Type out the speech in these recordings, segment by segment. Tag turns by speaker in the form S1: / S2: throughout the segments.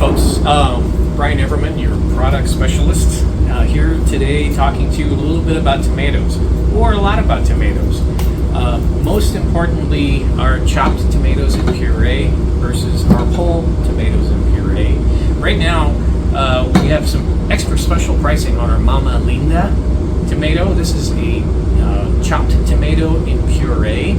S1: folks, Brian Everman, your product specialist, here today talking to you a little bit about tomatoes, or a lot about tomatoes. Most importantly, our chopped tomatoes in puree versus our whole tomatoes in puree. Right now, we have some extra special pricing on our Mama Linda tomato. This is a chopped tomato in puree.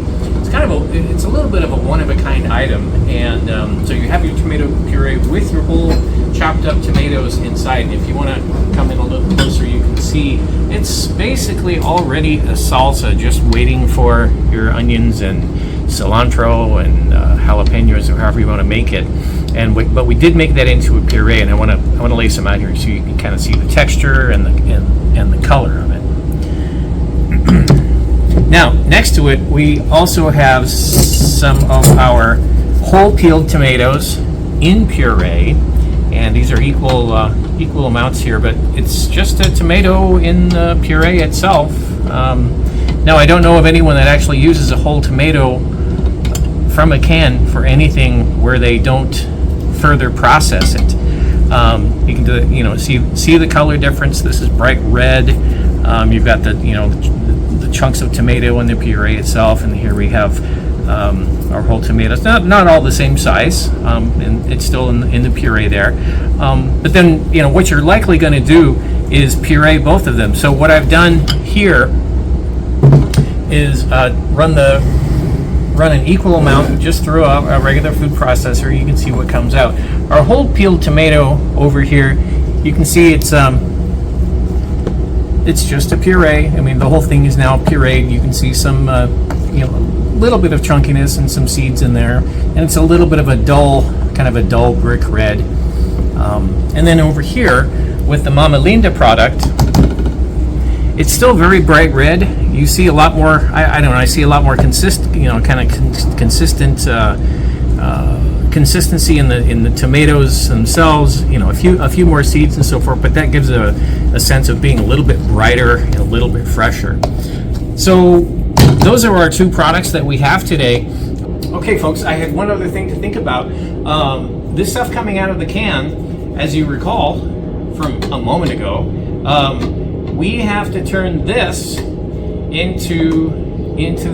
S1: It's a little bit of a one-of-a-kind item, and so you have your tomato puree with your whole chopped up tomatoes inside. And if you want to come in a little closer, you can see it's basically already a salsa, just waiting for your onions and cilantro and jalapenos, or however you want to make it. But we did make that into a puree, and I want to lay some out here so you can kind of see the texture and the color of it. Now, next to it, we also have some of our whole peeled tomatoes in puree, and these are equal amounts here, but it's just a tomato in the puree itself. Now, I don't know of anyone that actually uses a whole tomato from a can for anything where they don't further process it. You can do, see the color difference. This is bright red. You've got the chunks of tomato in the puree itself, and here we have our whole tomatoes. Not all the same size, and it's still in the puree there. But then, what you're likely going to do is puree both of them. So what I've done here is run an equal amount just through a regular food processor. You can see what comes out. Our whole peeled tomato over here, you can see it's just a puree. I mean, the whole thing is now pureed. You can see some, a little bit of chunkiness and some seeds in there, and it's a little bit of a dull brick red. And then over here with the Mama Linda product, it's still very bright red. You see a lot more. I see a lot more consistent, consistent consistency in the tomatoes themselves. A few more seeds and so forth. But that gives a sense of being a little bit brighter and a little bit fresher. So those are our two products that we have today. Okay, folks, I had one other thing to think about. This stuff coming out of the can, as you recall from a moment ago, we have to turn this into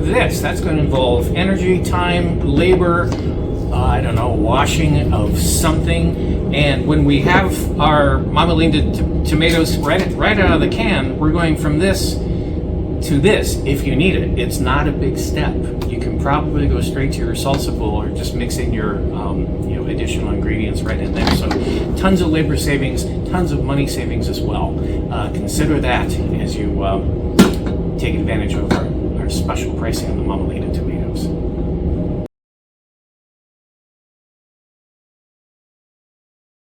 S1: this. That's going to involve energy, time, labor, washing of something. And when we have our Mama Linda tomatoes right out of the can, we're going from this to this if you need it. It's not a big step. You can probably go straight to your salsa bowl or just mix in your additional ingredients right in there. So tons of labor savings, tons of money savings as well. Consider that as you take advantage of our special pricing on the Mama Linda tomato.